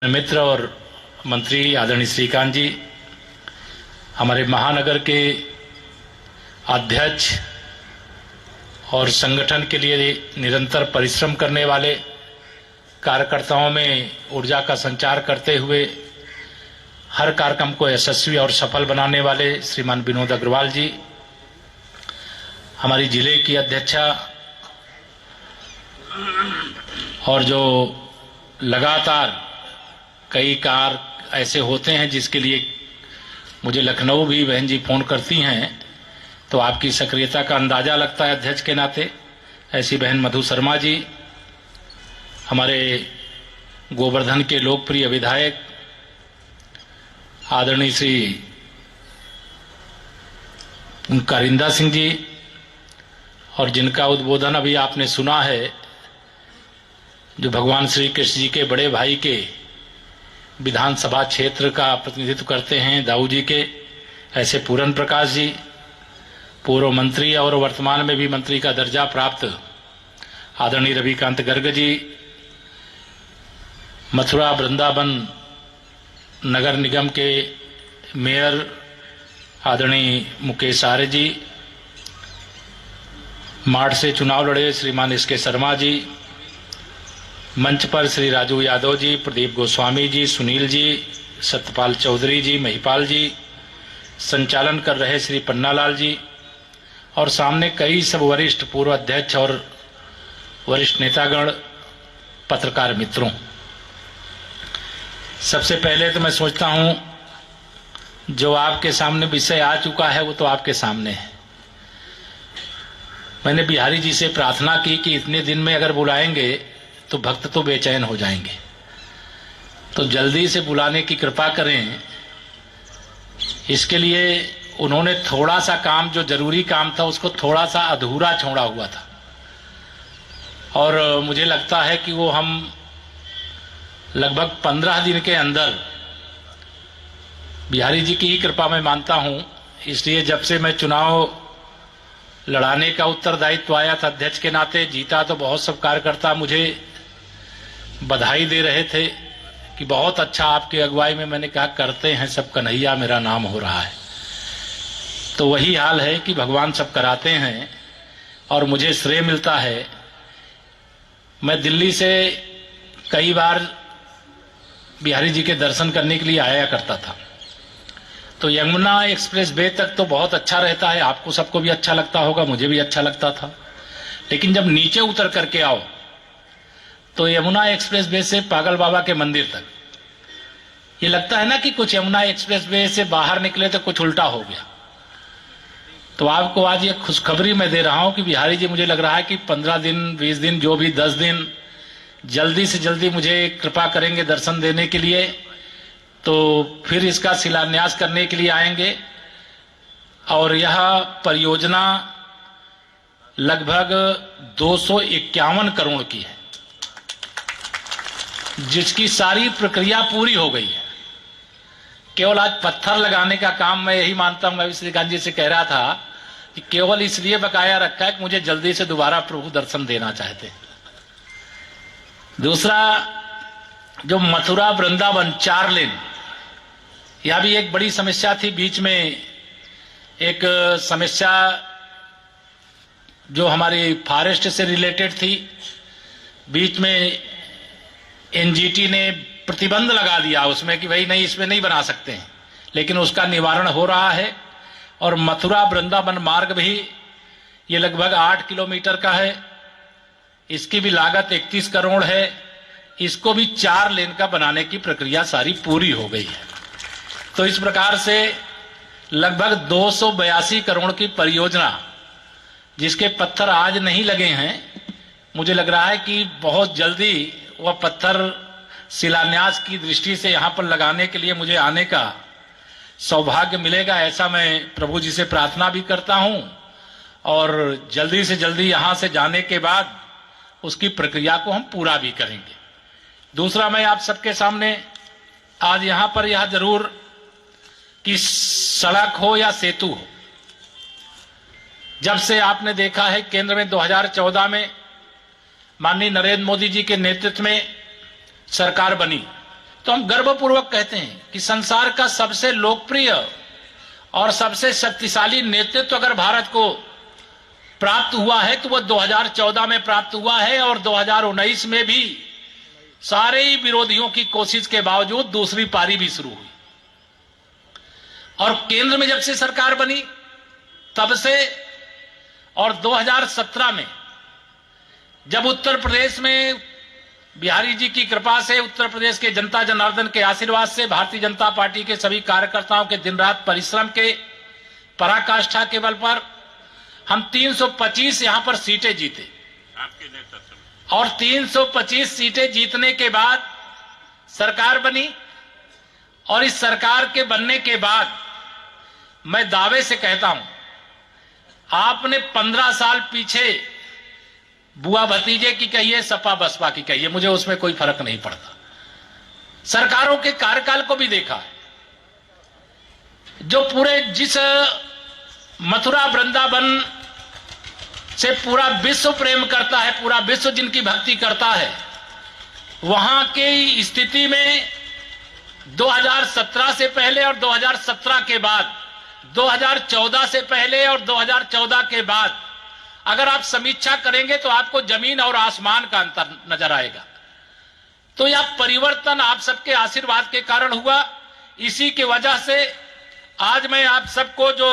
मित्र और मंत्री आदरणीय श्रीकांत जी, हमारे महानगर के अध्यक्ष और संगठन के लिए निरंतर परिश्रम करने वाले कार्यकर्ताओं में ऊर्जा का संचार करते हुए हर कार्यक्रम को यशस्वी और सफल बनाने वाले श्रीमान विनोद अग्रवाल जी, हमारी जिले की अध्यक्षा और जो लगातार कई कार्य ऐसे होते हैं जिसके लिए मुझे लखनऊ भी बहन जी फोन करती हैं, तो आपकी सक्रियता का अंदाजा लगता है अध्यक्ष के नाते। ऐसी बहन मधु शर्मा जी, हमारे गोवर्धन के लोकप्रिय विधायक आदरणीय श्री कारिंदा सिंह जी, और जिनका उद्बोधन अभी आपने सुना है, जो भगवान श्री कृष्ण जी के बड़े भाई के विधानसभा क्षेत्र का प्रतिनिधित्व करते हैं, दाऊ जी के, ऐसे पूरन प्रकाश जी, पूर्व मंत्री और वर्तमान में भी मंत्री का दर्जा प्राप्त आदरणीय रविकांत गर्ग जी, मथुरा वृंदावन नगर निगम के मेयर आदरणीय मुकेश आर्य जी, मार्च से चुनाव लड़े श्रीमान एस.के. शर्मा जी, मंच पर श्री राजू यादव जी, प्रदीप गोस्वामी जी, सुनील जी, सत्यपाल चौधरी जी, महिपाल जी, संचालन कर रहे श्री पन्नालाल जी, और सामने कई सब वरिष्ठ पूर्व अध्यक्ष और वरिष्ठ नेतागण, पत्रकार मित्रों। सबसे पहले तो मैं सोचता हूं जो आपके सामने विषय आ चुका है वो तो आपके सामने है। मैंने बिहारी जी से प्रार्थना की कि इतने दिन में अगर बुलाएंगे तो भक्त तो बेचैन हो जाएंगे, तो जल्दी से बुलाने की कृपा करें। इसके लिए उन्होंने थोड़ा सा काम, जो जरूरी काम था, उसको थोड़ा सा अधूरा छोड़ा हुआ था, और मुझे लगता है कि वो हम लगभग 15 दिन के अंदर, बिहारी जी की ही कृपा मैं मानता हूं। इसलिए जब से मैं चुनाव लड़ाने का उत्तरदायित्व आया था अध्यक्ष के नाते, जीता तो बहुत सब कार्यकर्ता मुझे बधाई दे रहे थे कि बहुत अच्छा आपकी अगुवाई में। मैंने कहा करते हैं सब, कन्हैया मेरा नाम हो रहा है। तो वही हाल है कि भगवान सब कराते हैं और मुझे श्रेय मिलता है। मैं दिल्ली से कई बार बिहारी जी के दर्शन करने के लिए आया करता था, तो यमुना एक्सप्रेस वे तक तो बहुत अच्छा रहता है, आपको सबको भी अच्छा लगता होगा, मुझे भी अच्छा लगता था। लेकिन जब नीचे उतर करके आओ तो यमुना एक्सप्रेस वे से पागल बाबा के मंदिर तक ये लगता है ना कि कुछ यमुना एक्सप्रेस वे से बाहर निकले तो कुछ उल्टा हो गया। तो आपको आज ये खुशखबरी मैं दे रहा हूं कि बिहारी जी, मुझे लग रहा है कि 15 दिन 20 दिन, जो भी 10 दिन, जल्दी से जल्दी मुझे कृपा करेंगे दर्शन देने के लिए, तो फिर इसका शिलान्यास करने के लिए आएंगे। और यह परियोजना लगभग 251 करोड़ की है, जिसकी सारी प्रक्रिया पूरी हो गई है। केवल आज पत्थर लगाने का काम, मैं यही मानता हूं, मैं श्रीकांत जी से कह रहा था कि केवल इसलिए बकाया रखा है कि मुझे जल्दी से दोबारा प्रभु दर्शन देना चाहते हैं। दूसरा, जो मथुरा वृंदावन 4 लेन, यह भी एक बड़ी समस्या थी। बीच में एक समस्या जो हमारी फॉरेस्ट से रिलेटेड थी, बीच में एनजीटी ने प्रतिबंध लगा दिया उसमें कि भाई नहीं, इसमें नहीं बना सकते हैं, लेकिन उसका निवारण हो रहा है। और मथुरा वृंदावन मार्ग भी ये लगभग 8 किलोमीटर का है, इसकी भी लागत 31 करोड़ है। इसको भी 4 लेन का बनाने की प्रक्रिया सारी पूरी हो गई है। तो इस प्रकार से लगभग 282 करोड़ की परियोजना, जिसके पत्थर आज नहीं लगे हैं, मुझे लग रहा है कि बहुत जल्दी वह पत्थर शिलान्यास की दृष्टि से यहां पर लगाने के लिए मुझे आने का सौभाग्य मिलेगा। ऐसा मैं प्रभु जी से प्रार्थना भी करता हूं, और जल्दी से जल्दी यहां से जाने के बाद उसकी प्रक्रिया को हम पूरा भी करेंगे। दूसरा, मैं आप सबके सामने आज यहां पर यह जरूर कि सड़क हो या सेतु हो, जब से आपने देखा है केंद्र में 2014 में माननीय नरेंद्र मोदी जी के नेतृत्व में सरकार बनी, तो हम गर्वपूर्वक कहते हैं कि संसार का सबसे लोकप्रिय और सबसे शक्तिशाली नेतृत्व अगर भारत को प्राप्त हुआ है तो वह 2014 में प्राप्त हुआ है, और 2019 में भी सारे ही विरोधियों की कोशिश के बावजूद दूसरी पारी भी शुरू हुई। और केंद्र में जब से सरकार बनी तब से, और 2017 में जब उत्तर प्रदेश में बिहारी जी की कृपा से, उत्तर प्रदेश के जनता जनार्दन के आशीर्वाद से, भारतीय जनता पार्टी के सभी कार्यकर्ताओं के दिन रात परिश्रम के पराकाष्ठा के बल पर हम 325 यहां पर सीटें जीते। आपके नेतृत्व में। और 325 सीटें जीतने के बाद सरकार बनी, और इस सरकार के बनने के बाद मैं दावे से कहता हूं, आपने 15 साल पीछे बुआ भतीजे की कहिए, सपा बसपा की कहिए, मुझे उसमें कोई फर्क नहीं पड़ता, सरकारों के कार्यकाल को भी देखा है। जो पूरे जिस मथुरा वृंदावन से पूरा विश्व प्रेम करता है, पूरा विश्व जिनकी भक्ति करता है, वहां की स्थिति में 2017 से पहले और 2017 के बाद, 2014 से पहले और 2014 के बाद अगर आप समीक्षा करेंगे तो आपको जमीन और आसमान का अंतर नजर आएगा। तो यह परिवर्तन आप सबके आशीर्वाद के कारण हुआ। इसी की वजह से आज मैं आप सबको जो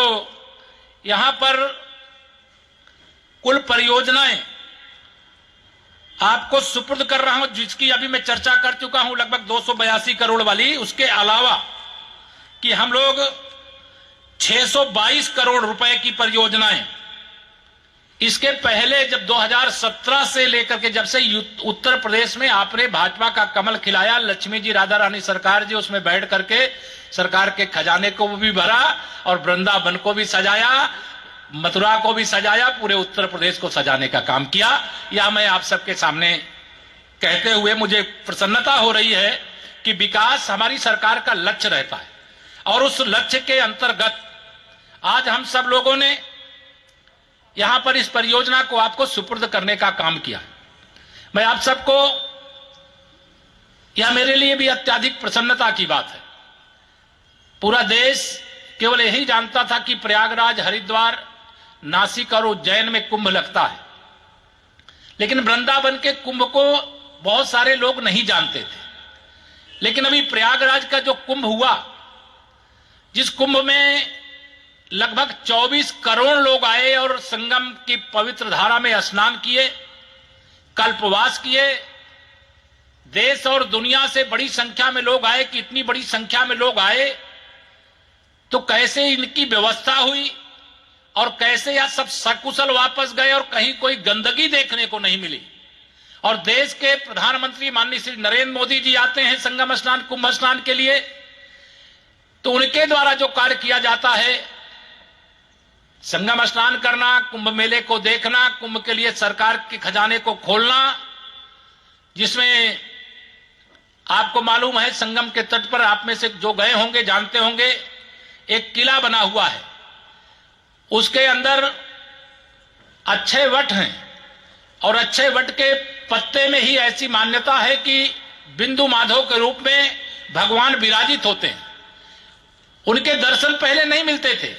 यहां पर कुल परियोजनाएं आपको सुपुर्द कर रहा हूं, जिसकी अभी मैं चर्चा कर चुका हूं, लगभग 282 करोड़ वाली, उसके अलावा कि हम लोग 622 करोड़ रुपए की परियोजनाएं, इसके पहले जब 2017 से लेकर के जब से उत्तर प्रदेश में आपने भाजपा का कमल खिलाया, लक्ष्मी जी राधा रानी सरकार जी उसमें बैठ करके सरकार के खजाने को भी भरा और वृंदावन को भी सजाया, मथुरा को भी सजाया, पूरे उत्तर प्रदेश को सजाने का काम किया। यह मैं आप सबके सामने कहते हुए मुझे प्रसन्नता हो रही है कि विकास हमारी सरकार का लक्ष्य रहता है, और उस लक्ष्य के अंतर्गत आज हम सब लोगों ने यहां पर इस परियोजना को आपको सुपुर्द करने का काम किया। मैं आप सबको, यह मेरे लिए भी अत्यधिक प्रसन्नता की बात है। पूरा देश केवल यही जानता था कि प्रयागराज, हरिद्वार, नासिक और उज्जैन में कुंभ लगता है, लेकिन वृंदावन के कुंभ को बहुत सारे लोग नहीं जानते थे। लेकिन अभी प्रयागराज का जो कुंभ हुआ, जिस कुंभ में लगभग 24 करोड़ लोग आए और संगम की पवित्र धारा में स्नान किए, कल्पवास किए, देश और दुनिया से बड़ी संख्या में लोग आए। कि इतनी बड़ी संख्या में लोग आए तो कैसे इनकी व्यवस्था हुई और कैसे यह सब सकुशल वापस गए और कहीं कोई गंदगी देखने को नहीं मिली। और देश के प्रधानमंत्री माननीय श्री नरेंद्र मोदी जी आते हैं संगम स्नान, कुंभ स्नान के लिए, तो उनके द्वारा जो कार्य किया जाता है, संगम स्नान करना, कुंभ मेले को देखना, कुंभ के लिए सरकार के खजाने को खोलना, जिसमें आपको मालूम है संगम के तट पर, आप में से जो गए होंगे जानते होंगे, एक किला बना हुआ है, उसके अंदर अच्छे वट हैं, और अच्छे वट के पत्ते में ही ऐसी मान्यता है कि बिंदु माधव के रूप में भगवान विराजित होते हैं। उनके दर्शन पहले नहीं मिलते थे।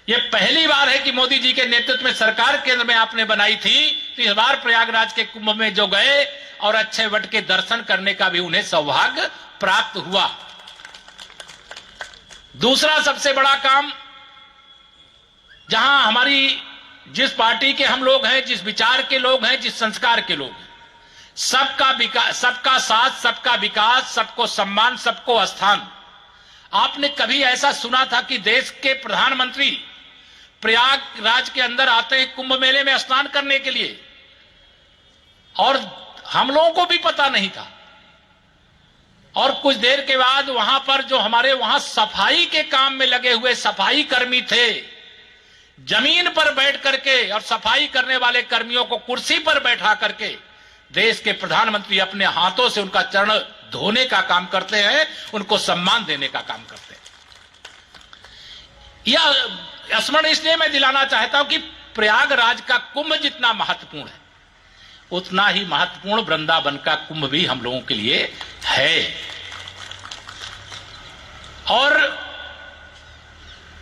ये पहली बार है कि मोदी जी के नेतृत्व में सरकार केंद्र में आपने बनाई थी, तो इस बार प्रयागराज के कुंभ में जो गए और अच्छे वट के दर्शन करने का भी उन्हें सौभाग्य प्राप्त हुआ। दूसरा सबसे बड़ा काम, जहां हमारी जिस पार्टी के हम लोग हैं, जिस विचार के लोग हैं, जिस संस्कार के लोग हैं, सबका विकास, सबका साथ, सबका विकास, सबको सम्मान, सबको स्थान। आपने कभी ऐसा सुना था कि देश के प्रधानमंत्री प्रयागराज के अंदर आते हैं कुंभ मेले में स्नान करने के लिए? और हम लोगों को भी पता नहीं था। और कुछ देर के बाद वहां पर जो हमारे वहां सफाई के काम में लगे हुए सफाई कर्मी थे, जमीन पर बैठ करके, और सफाई करने वाले कर्मियों को कुर्सी पर बैठा करके देश के प्रधानमंत्री अपने हाथों से उनका चरण धोने का काम करते हैं, उनको सम्मान देने का काम करते हैं। यह स्मरण इसलिए मैं दिलाना चाहता हूं कि प्रयागराज का कुंभ जितना महत्वपूर्ण है, उतना ही महत्वपूर्ण वृंदावन का कुंभ भी हम लोगों के लिए है। और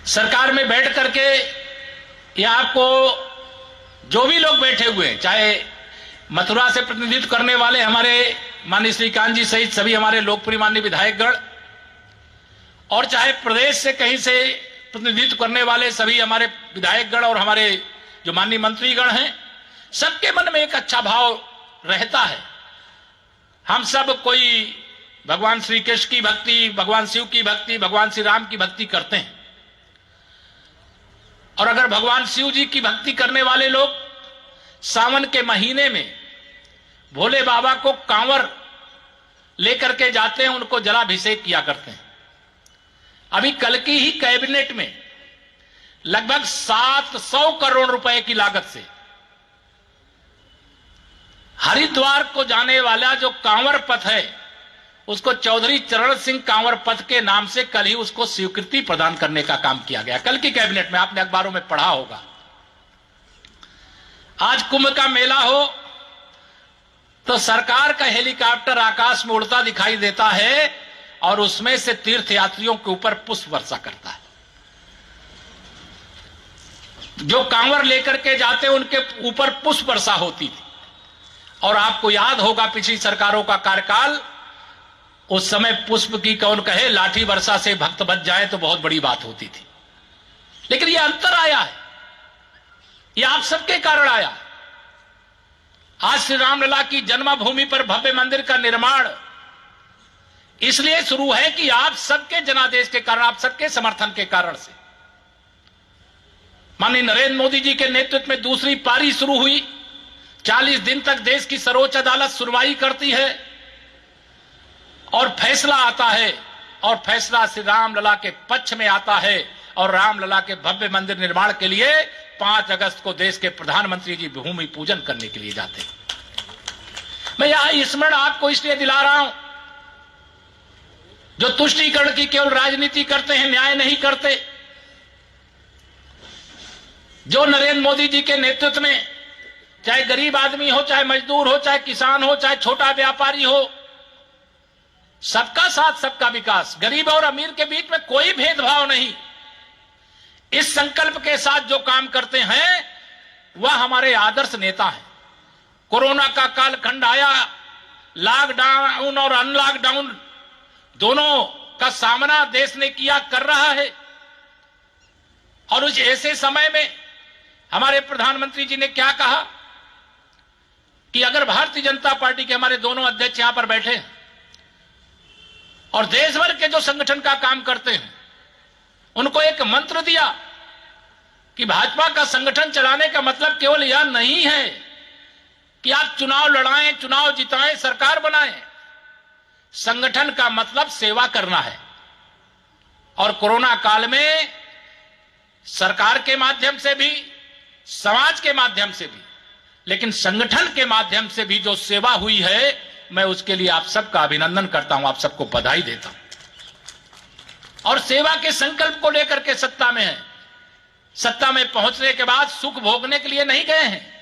सरकार में बैठ करके या आपको जो भी लोग बैठे हुए हैं, चाहे मथुरा से प्रतिनिधित्व करने वाले हमारे माननीय श्रीकांत जी सहित सभी हमारे लोकप्रिय माननीय विधायकगण, और चाहे प्रदेश से कहीं से प्रतिनिधित्व करने वाले सभी हमारे विधायकगण और हमारे जो माननीय मंत्रीगण हैं, सबके मन में एक अच्छा भाव रहता है। हम सब कोई भगवान श्री कृष्ण की भक्ति, भगवान शिव की भक्ति, भगवान श्री राम की भक्ति करते हैं। और अगर भगवान शिव जी की भक्ति करने वाले लोग सावन के महीने में भोले बाबा को कांवर लेकर के जाते हैं, उनको जलाभिषेक किया करते हैं। अभी कल की ही कैबिनेट में लगभग 700 करोड़ रुपए की लागत से हरिद्वार को जाने वाला जो कांवर पथ है, उसको चौधरी चरण सिंह कांवर पथ के नाम से कल ही उसको स्वीकृति प्रदान करने का काम किया गया। कल की कैबिनेट में आपने अखबारों में पढ़ा होगा। आज कुंभ का मेला हो तो सरकार का हेलीकॉप्टर आकाश में उड़ता दिखाई देता है और उसमें से तीर्थयात्रियों के ऊपर पुष्प वर्षा करता है। जो कांवर लेकर के जाते उनके ऊपर पुष्प वर्षा होती थी। और आपको याद होगा पिछली सरकारों का कार्यकाल, उस समय पुष्प की कौन कहे, लाठी वर्षा से भक्त बच जाए तो बहुत बड़ी बात होती थी। लेकिन यह अंतर आया है, यह आप सबके कारण आया। आज श्री रामलला की जन्मभूमि पर भव्य मंदिर का निर्माण इसलिए शुरू है कि आप सबके जनादेश के कारण, आप सबके समर्थन के कारण से माननीय नरेंद्र मोदी जी के नेतृत्व में दूसरी पारी शुरू हुई। 40 दिन तक देश की सर्वोच्च अदालत सुनवाई करती है और फैसला आता है, और फैसला श्री रामलला के पक्ष में आता है। और रामलला के भव्य मंदिर निर्माण के लिए 5 अगस्त को देश के प्रधानमंत्री जी भूमि पूजन करने के लिए जाते हैं। मैं यहां स्मरण आपको इसलिए दिला रहा हूं, जो तुष्टीकरण की केवल राजनीति करते हैं, न्याय नहीं करते, जो नरेंद्र मोदी जी के नेतृत्व में चाहे गरीब आदमी हो, चाहे मजदूर हो, चाहे किसान हो, चाहे छोटा व्यापारी हो, सबका साथ सबका विकास, गरीब और अमीर के बीच में कोई भेदभाव नहीं, इस संकल्प के साथ जो काम करते हैं वह हमारे आदर्श नेता हैं। कोरोना का कालखंड आया, लॉकडाउन और अनलॉकडाउन दोनों का सामना देश ने किया, कर रहा है। और उस ऐसे समय में हमारे प्रधानमंत्री जी ने क्या कहा कि अगर भारतीय जनता पार्टी के हमारे दोनों अध्यक्ष यहां पर बैठे हैं और देश भर के जो संगठन का काम करते हैं, उनको एक मंत्र दिया कि भाजपा का संगठन चलाने का मतलब केवल यह नहीं है कि आप चुनाव लड़ाएं, चुनाव जिताएं, सरकार बनाएं। संगठन का मतलब सेवा करना है। और कोरोना काल में सरकार के माध्यम से भी, समाज के माध्यम से भी, लेकिन संगठन के माध्यम से भी जो सेवा हुई है, मैं उसके लिए आप सबका अभिनंदन करता हूं, आप सबको बधाई देता हूं। और सेवा के संकल्प को लेकर के सत्ता में है। सत्ता में पहुंचने के बाद सुख भोगने के लिए नहीं गए हैं।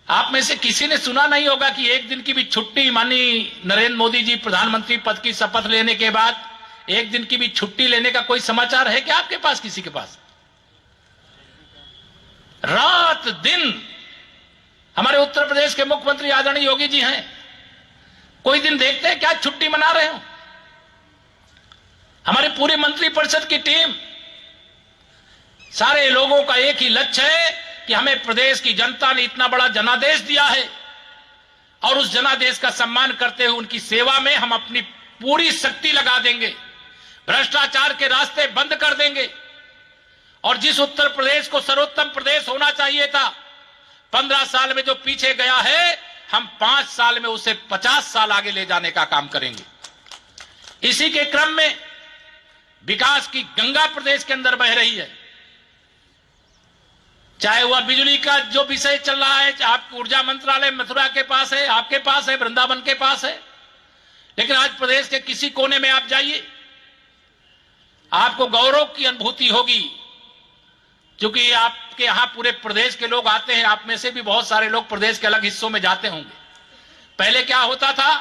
आप में से किसी ने सुना नहीं होगा कि एक दिन की भी छुट्टी, माननीय नरेंद्र मोदी जी प्रधानमंत्री पद की शपथ लेने के बाद एक दिन की भी छुट्टी लेने का कोई समाचार है क्या आपके पास, किसी के पास? रात दिन हमारे उत्तर प्रदेश के मुख्यमंत्री आदरणीय योगी जी हैं, कोई दिन देखते हैं क्या छुट्टी मना रहे हो? हमारे पूरी मंत्रिपरिषद की टीम, सारे लोगों का एक ही लक्ष्य है कि हमें प्रदेश की जनता ने इतना बड़ा जनादेश दिया है और उस जनादेश का सम्मान करते हुए उनकी सेवा में हम अपनी पूरी शक्ति लगा देंगे, भ्रष्टाचार के रास्ते बंद कर देंगे। और जिस उत्तर प्रदेश को सर्वोत्तम प्रदेश होना चाहिए था, 15 साल में जो पीछे गया है, हम 5 साल में उसे 50 साल आगे ले जाने का काम करेंगे। इसी के क्रम में विकास की गंगा प्रदेश के अंदर बह रही है। चाहे वह बिजली का जो विषय चल रहा है, आपकी ऊर्जा मंत्रालय मथुरा के पास है, आपके पास है, वृंदावन के पास है, लेकिन आज प्रदेश के किसी कोने में आप जाइए, आपको गौरव की अनुभूति होगी। क्योंकि आपके यहां पूरे प्रदेश के लोग आते हैं, आप में से भी बहुत सारे लोग प्रदेश के अलग हिस्सों में जाते होंगे। पहले क्या होता था,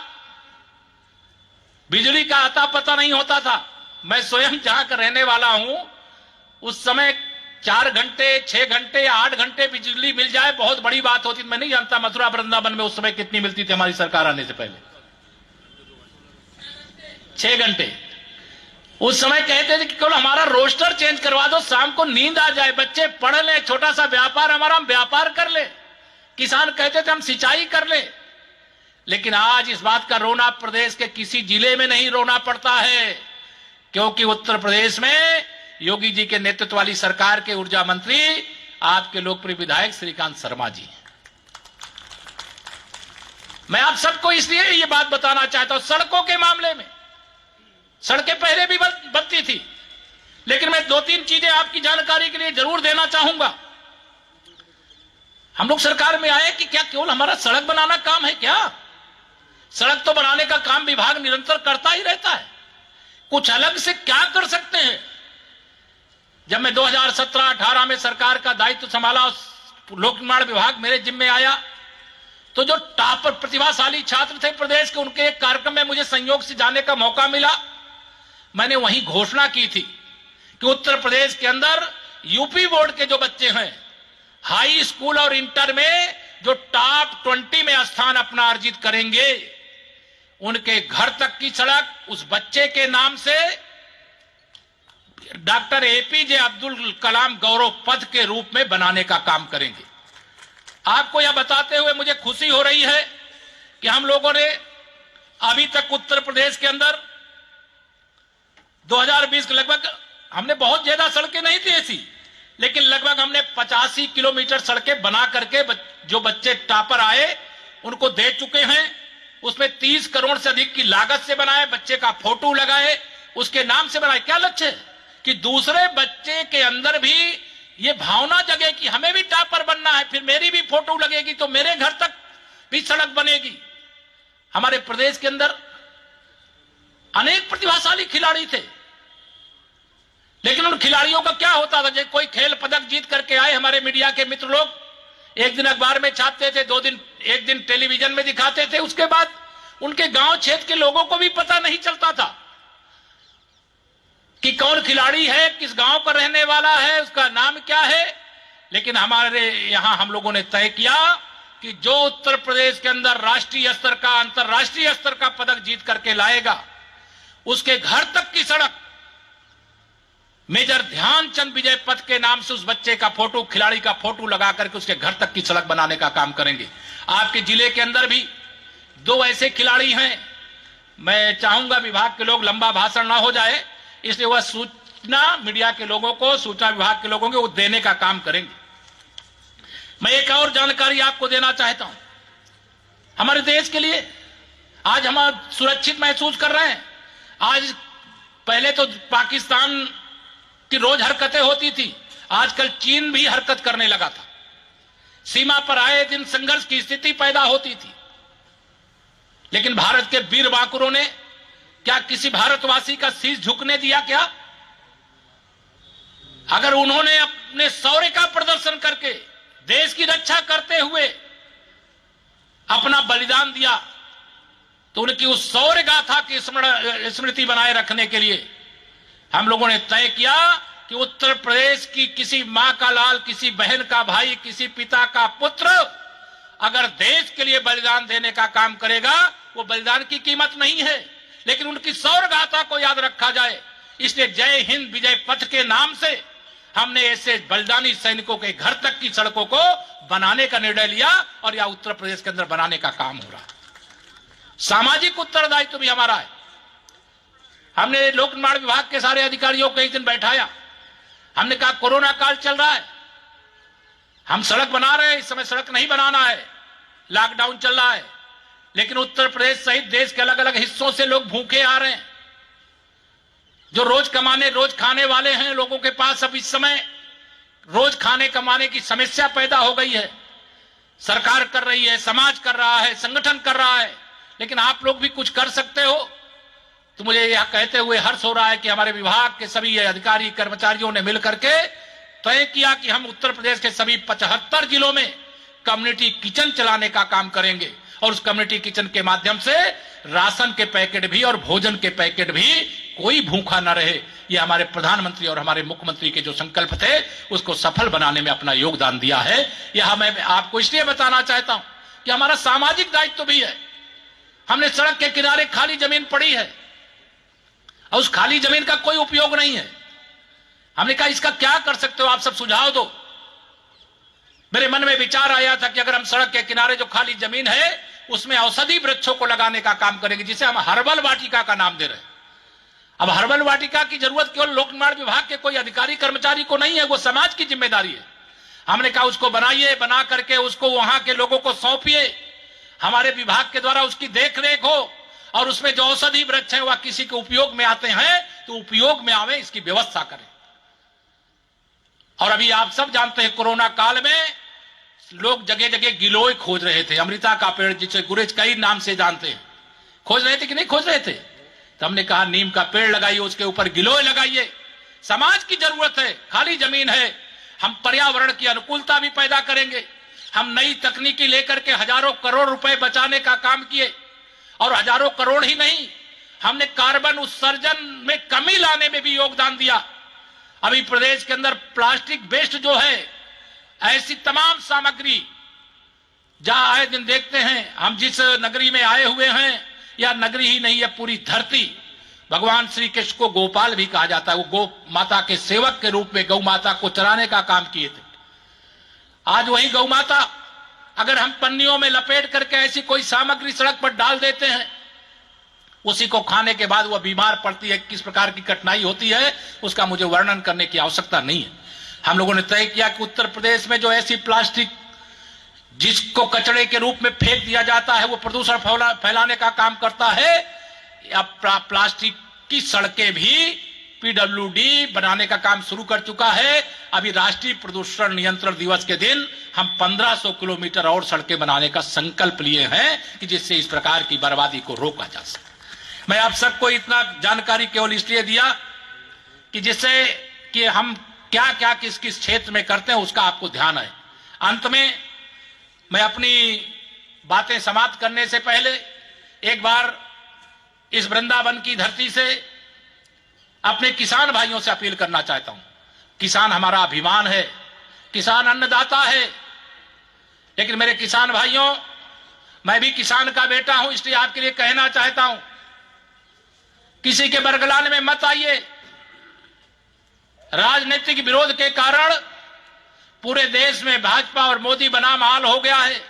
बिजली का आता पता नहीं होता था। मैं स्वयं जहां का रहने वाला हूं, उस समय 4 घंटे 6 घंटे 8 घंटे बिजली मिल जाए बहुत बड़ी बात होती। मैं नहीं जानता मथुरा वृंदावन में उस समय कितनी मिलती थी हमारी सरकार आने से पहले। 6 घंटे। उस समय कहते थे कि केवल हमारा रोस्टर चेंज करवा दो, शाम को नींद आ जाए, बच्चे पढ़ ले, छोटा सा व्यापार हमारा, हम व्यापार कर ले। किसान कहते थे हम सिंचाई कर ले। लेकिन आज इस बात का रोना प्रदेश के किसी जिले में नहीं रोना पड़ता है, क्योंकि उत्तर प्रदेश में योगी जी के नेतृत्व वाली सरकार के ऊर्जा मंत्री आपके लोकप्रिय विधायक श्रीकांत शर्मा जी। मैं आप सबको इसलिए ये बात बताना चाहता हूं, सड़कों के मामले में सड़कें पहले भी बनती थी, लेकिन मैं 2-3 चीजें आपकी जानकारी के लिए जरूर देना चाहूंगा। हम लोग सरकार में आए कि क्या केवल हमारा सड़क बनाना काम है क्या? सड़क तो बनाने का काम विभाग निरंतर करता ही रहता है। कुछ अलग से क्या कर सकते हैं? जब मैं 2017-18 में सरकार का दायित्व संभाला, लोक निर्माण विभाग मेरे जिम्मे आया, तो जो टॉपर प्रतिभाशाली छात्र थे प्रदेश के, उनके एक कार्यक्रम में मुझे संयोग से जाने का मौका मिला। मैंने वहीं घोषणा की थी कि उत्तर प्रदेश के अंदर यूपी बोर्ड के जो बच्चे हैं, हाई स्कूल और इंटर में जो टॉप 20 में स्थान अपना अर्जित करेंगे, उनके घर तक की सड़क उस बच्चे के नाम से डॉक्टर एपीजे अब्दुल कलाम गौरव पथ के रूप में बनाने का काम करेंगे। आपको यह बताते हुए मुझे खुशी हो रही है कि हम लोगों ने अभी तक उत्तर प्रदेश के अंदर 2020 के लगभग, हमने बहुत ज्यादा सड़कें नहीं थी ऐसी, लेकिन लगभग हमने 85 किलोमीटर सड़कें बना करके जो बच्चे टॉपर आए उनको दे चुके हैं। उसमें 30 करोड़ से अधिक की लागत से बनाए, बच्चे का फोटो लगाए, उसके नाम से बनाए। क्या लक्ष्य है कि दूसरे बच्चे के अंदर भी ये भावना जगे कि हमें भी टॉपर बनना है, फिर मेरी भी फोटो लगेगी तो मेरे घर तक भी सड़क बनेगी। हमारे प्रदेश के अंदर अनेक प्रतिभाशाली खिलाड़ी थे, लेकिन उन खिलाड़ियों का क्या होता था? जब कोई खेल पदक जीत करके आए, हमारे मीडिया के मित्र लोग एक दिन अखबार में छापते थे, एक दिन टेलीविजन में दिखाते थे, उसके बाद उनके गांव क्षेत्र के लोगों को भी पता नहीं चलता था कि कौन खिलाड़ी है, किस गांव का रहने वाला है, उसका नाम क्या है। लेकिन हमारे यहां हम लोगों ने तय किया कि जो उत्तर प्रदेश के अंदर राष्ट्रीय स्तर का, अंतर्राष्ट्रीय स्तर का पदक जीत करके लाएगा, उसके घर तक की सड़क मेजर ध्यानचंद विजय पथ के नाम से उस बच्चे का फोटो, खिलाड़ी का फोटो लगा करके उसके घर तक की सड़क बनाने का काम करेंगे। आपके जिले के अंदर भी 2 ऐसे खिलाड़ी हैं। मैं चाहूंगा विभाग के लोग, लंबा भाषण ना हो जाए, इसलिए वह सूचना मीडिया के लोगों को, सूचना विभाग के लोगों को वो देने का काम करेंगे। मैं एक और जानकारी आपको देना चाहता हूं। हमारे देश के लिए आज हम सुरक्षित महसूस कर रहे हैं। आज पहले तो पाकिस्तान की रोज हरकतें होती थी, आजकल चीन भी हरकत करने लगा था। सीमा पर आए दिन संघर्ष की स्थिति पैदा होती थी, लेकिन भारत के वीर बांकुरों ने क्या किसी भारतवासी का शीश झुकने दिया? क्या अगर उन्होंने अपने शौर्य का प्रदर्शन करके देश की रक्षा करते हुए अपना बलिदान दिया, तो उनकी उस शौर्य गाथा की स्मृति बनाए रखने के लिए हम लोगों ने तय किया कि उत्तर प्रदेश की किसी मां का लाल, किसी बहन का भाई, किसी पिता का पुत्र अगर देश के लिए बलिदान देने का काम करेगा, वो बलिदान की कीमत नहीं है, लेकिन उनकी शौर्य गाथा को याद रखा जाए। इसलिए जय हिंद विजय पथ के नाम से हमने ऐसे बलिदानी सैनिकों के घर तक की सड़कों को बनाने का निर्णय लिया और यह उत्तर प्रदेश के अंदर बनाने का काम हो रहा है। सामाजिक उत्तरदायित्व भी हमारा है। हमने लोक निर्माण विभाग के सारे अधिकारियों को एक दिन बैठाया, हमने कहा कोरोना काल चल रहा है, हम सड़क बना रहे हैं, इस समय सड़क नहीं बनाना है, लॉकडाउन चल रहा है, लेकिन उत्तर प्रदेश सहित देश के अलग अलग हिस्सों से लोग भूखे आ रहे हैं। जो रोज कमाने रोज खाने वाले हैं, लोगों के पास अब इस समय रोज खाने कमाने की समस्या पैदा हो गई है। सरकार कर रही है, समाज कर रहा है, संगठन कर रहा है, लेकिन आप लोग भी कुछ कर सकते हो। तो मुझे यह कहते हुए हर्ष हो रहा है कि हमारे विभाग के सभी अधिकारी कर्मचारियों ने मिलकर के तय किया कि हम उत्तर प्रदेश के सभी 75 जिलों में कम्युनिटी किचन चलाने का काम करेंगे और उस कम्युनिटी किचन के माध्यम से राशन के पैकेट भी और भोजन के पैकेट भी कोई भूखा न रहे। ये हमारे प्रधानमंत्री और हमारे मुख्यमंत्री के जो संकल्प थे उसको सफल बनाने में अपना योगदान दिया है। यह मैं आपको इसलिए बताना चाहता हूं कि हमारा सामाजिक दायित्व भी है। हमने सड़क के किनारे खाली जमीन पड़ी है और उस खाली जमीन का कोई उपयोग नहीं है। हमने कहा इसका क्या कर सकते हो, आप सब सुझाव दो। मेरे मन में विचार आया था कि अगर हम सड़क के किनारे जो खाली जमीन है उसमें औषधि वृक्षों को लगाने का काम करेंगे, जिसे हम हर्बल वाटिका का नाम दे रहे हैं। अब हर्बल वाटिका की जरूरत केवल लोक निर्माण विभाग के कोई अधिकारी कर्मचारी को नहीं है, वो समाज की जिम्मेदारी है। हमने कहा उसको बनाइए, बना करके उसको वहां के लोगों को सौंपिए, हमारे विभाग के द्वारा उसकी देखरेख हो और उसमें जो औषधि वृक्ष है वह किसी के उपयोग में आते हैं तो उपयोग में आवे, इसकी व्यवस्था करें। और अभी आप सब जानते हैं कोरोना काल में लोग जगह जगह गिलोय खोज रहे थे, अमृता का पेड़ जिसे गुरेज कई नाम से जानते हैं, खोज रहे थे कि नहीं खोज रहे थे। तो हमने कहा नीम का पेड़ लगाइए, उसके ऊपर गिलोय लगाइए। समाज की जरूरत है, खाली जमीन है, हम पर्यावरण की अनुकूलता भी पैदा करेंगे। हम नई तकनीकी लेकर के हजारों करोड़ रुपए बचाने का काम किए और हजारों करोड़ ही नहीं, हमने कार्बन उत्सर्जन में कमी लाने में भी योगदान दिया। अभी प्रदेश के अंदर प्लास्टिक वेस्ट जो है, ऐसी तमाम सामग्री जहां आए दिन देखते हैं, हम जिस नगरी में आए हुए हैं, या नगरी ही नहीं है पूरी धरती, भगवान श्री कृष्ण को गोपाल भी कहा जाता है। वो गौ माता के सेवक के रूप में गौ माता को चराने का काम किए थे। आज वही गौ माता अगर हम पन्नियों में लपेट करके ऐसी कोई सामग्री सड़क पर डाल देते हैं, उसी को खाने के बाद वह बीमार पड़ती है, किस प्रकार की कठिनाई होती है उसका मुझे वर्णन करने की आवश्यकता नहीं है। हम लोगों ने तय किया कि उत्तर प्रदेश में जो ऐसी प्लास्टिक जिसको कचरे के रूप में फेंक दिया जाता है वो प्रदूषण फैलाने का काम करता है, अब प्लास्टिक की सड़कें भी पीडब्ल्यूडी बनाने का काम शुरू कर चुका है। अभी राष्ट्रीय प्रदूषण नियंत्रण दिवस के दिन हम 1500 किलोमीटर और सड़कें बनाने का संकल्प लिए हैं कि जिससे इस प्रकार की बर्बादी को रोका जा सके। मैं आप सबको इतना जानकारी केवल इसलिए दिया कि जिससे कि हम क्या क्या किस किस क्षेत्र में करते हैं उसका आपको ध्यान है। अंत में मैं अपनी बातें समाप्त करने से पहले एक बार इस वृंदावन की धरती से अपने किसान भाइयों से अपील करना चाहता हूं। किसान हमारा अभिमान है, किसान अन्नदाता है, लेकिन मेरे किसान भाइयों, मैं भी किसान का बेटा हूं, इसलिए आपके लिए कहना चाहता हूं, किसी के बरगलाने में मत आइए। राजनीतिक विरोध के कारण पूरे देश में भाजपा और मोदी बनाम हाल हो गया है।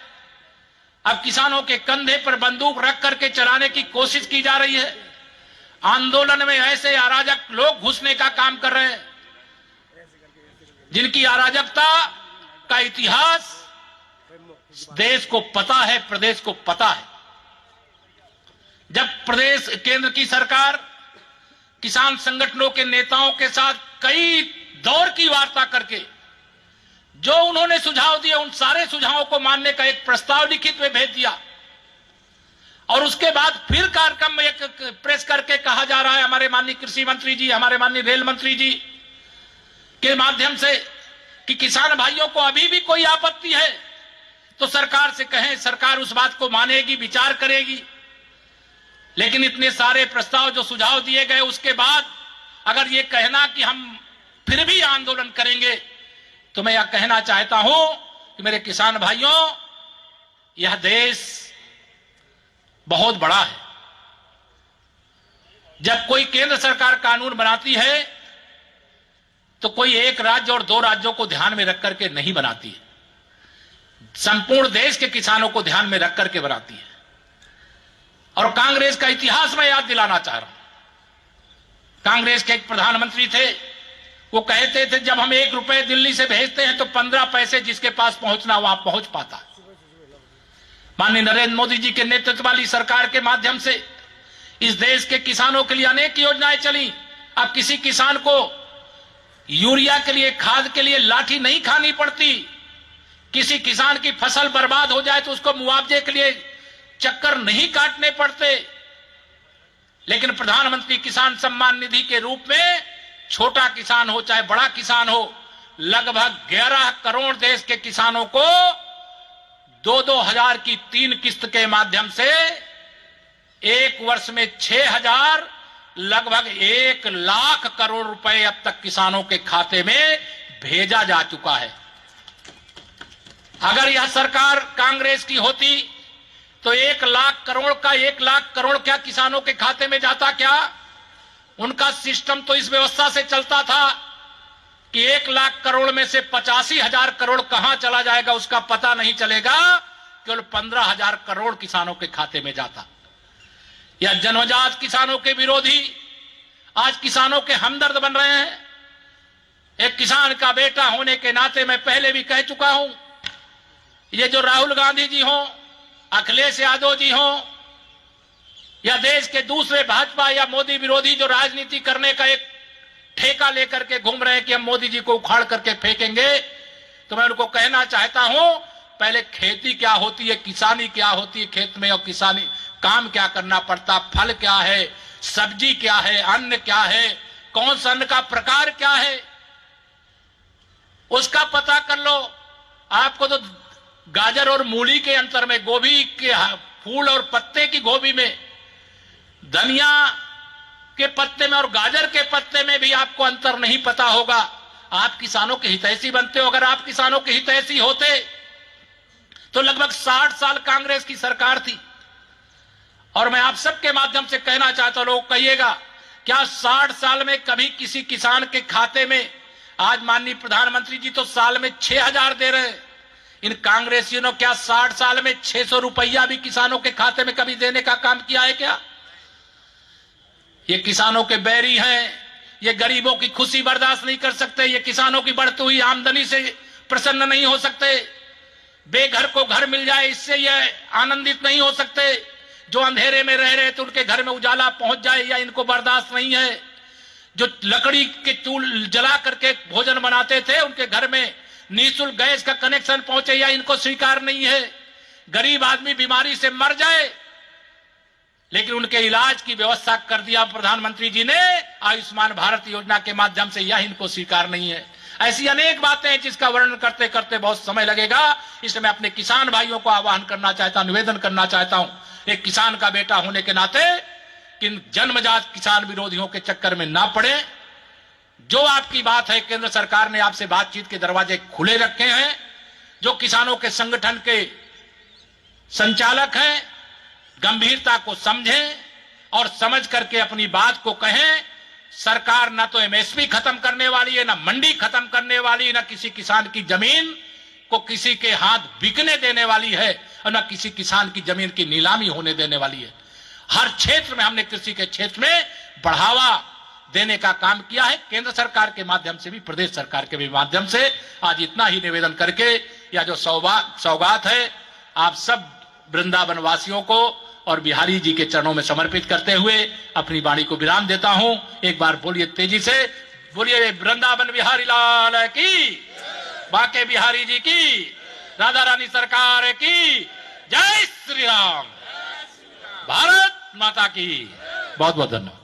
अब किसानों के कंधे पर बंदूक रख करके चलाने की कोशिश की जा रही है। आंदोलन में ऐसे अराजक लोग घुसने का काम कर रहे हैं जिनकी अराजकता का इतिहास देश को पता है, प्रदेश को पता है। जब प्रदेश केंद्र की सरकार किसान संगठनों के नेताओं के साथ कई दौर की वार्ता करके जो उन्होंने सुझाव दिए, उन सारे सुझावों को मानने का एक प्रस्ताव लिखित में भेज दिया और उसके बाद फिर कार्यक्रम में एक प्रेस करके कहा जा रहा है हमारे माननीय कृषि मंत्री जी, हमारे माननीय रेल मंत्री जी के माध्यम से कि किसान भाइयों को अभी भी कोई आपत्ति है तो सरकार से कहें, सरकार उस बात को मानेगी, विचार करेगी। लेकिन इतने सारे प्रस्ताव जो सुझाव दिए गए उसके बाद अगर ये कहना कि हम फिर भी आंदोलन करेंगे, तो मैं यह कहना चाहता हूं कि मेरे किसान भाइयों, यह देश बहुत बड़ा है। जब कोई केंद्र सरकार कानून बनाती है तो कोई एक राज्य और दो राज्यों को ध्यान में रख करके नहीं बनाती है, संपूर्ण देश के किसानों को ध्यान में रख करके बनाती है। और कांग्रेस का इतिहास मैं याद दिलाना चाह रहा हूं। कांग्रेस के एक प्रधानमंत्री थे, वो कहते थे जब हम 1 रुपए दिल्ली से भेजते हैं तो 15 पैसे जिसके पास पहुंचना वहां पहुंच पाता। माननीय नरेंद्र मोदी जी के नेतृत्व वाली सरकार के माध्यम से इस देश के किसानों के लिए अनेक योजनाएं चली। अब किसी किसान को यूरिया के लिए, खाद के लिए लाठी नहीं खानी पड़ती। किसी किसान की फसल बर्बाद हो जाए तो उसको मुआवजे के लिए चक्कर नहीं काटने पड़ते। लेकिन प्रधानमंत्री किसान सम्मान निधि के रूप में छोटा किसान हो चाहे बड़ा किसान हो, लगभग 11 करोड़ देश के किसानों को 2-2 हजार की 3 किस्त के माध्यम से एक वर्ष में 6,000 लगभग 1 लाख करोड़ रुपए अब तक किसानों के खाते में भेजा जा चुका है। अगर यह सरकार कांग्रेस की होती तो 1 लाख करोड़ का 1 लाख करोड़ क्या किसानों के खाते में जाता क्या? उनका सिस्टम तो इस व्यवस्था से चलता था कि 1 लाख करोड़ में से 85,000 करोड़ कहां चला जाएगा उसका पता नहीं चलेगा, केवल 15,000 करोड़ किसानों के खाते में जाता। या जन्मजात किसानों के विरोधी आज किसानों के हमदर्द बन रहे हैं। एक किसान का बेटा होने के नाते मैं पहले भी कह चुका हूं, ये जो राहुल गांधी जी हों, अखिलेश यादव जी हों, या देश के दूसरे भाजपा या मोदी विरोधी जो राजनीति करने का एक ठेका लेकर के घूम रहे हैं कि हम मोदी जी को उखाड़ करके फेंकेंगे, तो मैं उनको कहना चाहता हूं, पहले खेती क्या होती है, किसानी क्या होती है, खेत में और किसानी काम क्या करना पड़ता, फल क्या है, सब्जी क्या है, अन्न क्या है, कौन सा अन्न का प्रकार क्या है, उसका पता कर लो। आपको तो गाजर और मूली के अंतर में, गोभी के फूल और पत्ते की गोभी में, धनिया के पत्ते में और गाजर के पत्ते में भी आपको अंतर नहीं पता होगा। आप किसानों के हितैषी बनते हो। अगर आप किसानों के हितैषी होते तो लगभग 60 साल कांग्रेस की सरकार थी। और मैं आप सबके माध्यम से कहना चाहता हूं, लोग कहिएगा, क्या 60 साल में कभी किसी किसान के खाते में, आज माननीय प्रधानमंत्री जी तो साल में 6,000 दे रहे हैं, इन कांग्रेसियों ने क्या 60 साल में 600 रुपया भी किसानों के खाते में कभी देने का काम किया है क्या? ये किसानों के बैरी हैं, ये गरीबों की खुशी बर्दाश्त नहीं कर सकते, ये किसानों की बढ़ती हुई आमदनी से प्रसन्न नहीं हो सकते, बेघर को घर मिल जाए इससे ये आनंदित नहीं हो सकते, जो अंधेरे में रह रहे थे उनके घर में उजाला पहुंच जाए या इनको बर्दाश्त नहीं है, जो लकड़ी के चूल्हे जला करके भोजन बनाते थे उनके घर में निःशुल्क गैस का कनेक्शन पहुंचे या इनको स्वीकार नहीं है, गरीब आदमी बीमारी से मर जाए लेकिन उनके इलाज की व्यवस्था कर दिया प्रधानमंत्री जी ने आयुष्मान भारत योजना के माध्यम से, यह इनको स्वीकार नहीं है। ऐसी अनेक बातें हैं जिसका वर्णन करते करते बहुत समय लगेगा। इसलिए मैं अपने किसान भाइयों को आह्वान करना चाहता हूं, निवेदन करना चाहता हूं, एक किसान का बेटा होने के नाते किन जन्मजात किसान विरोधियों के चक्कर में ना पड़े। जो आपकी बात है, केंद्र सरकार ने आपसे बातचीत के दरवाजे खुले रखे हैं। जो किसानों के संगठन के संचालक हैं, गंभीरता को समझें और समझ करके अपनी बात को कहें। सरकार न तो एमएसपी खत्म करने वाली है, न मंडी खत्म करने वाली है, न किसी किसान की जमीन को किसी के हाथ बिकने देने वाली है और न किसी किसान की जमीन की नीलामी होने देने वाली है। हर क्षेत्र में हमने कृषि के क्षेत्र में बढ़ावा देने का काम किया है, केंद्र सरकार के माध्यम से भी, प्रदेश सरकार के भी माध्यम से। आज इतना ही निवेदन करके या जो सौगात है आप सब वृंदावन वासियों को और बिहारी जी के चरणों में समर्पित करते हुए अपनी वाणी को विराम देता हूं। एक बार बोलिए तेजी से, बोलिए वृंदावन बिहारी लाल की, बाके बिहारी जी की, राधा रानी सरकार की जय श्री राम, भारत माता की। बहुत बहुत धन्यवाद।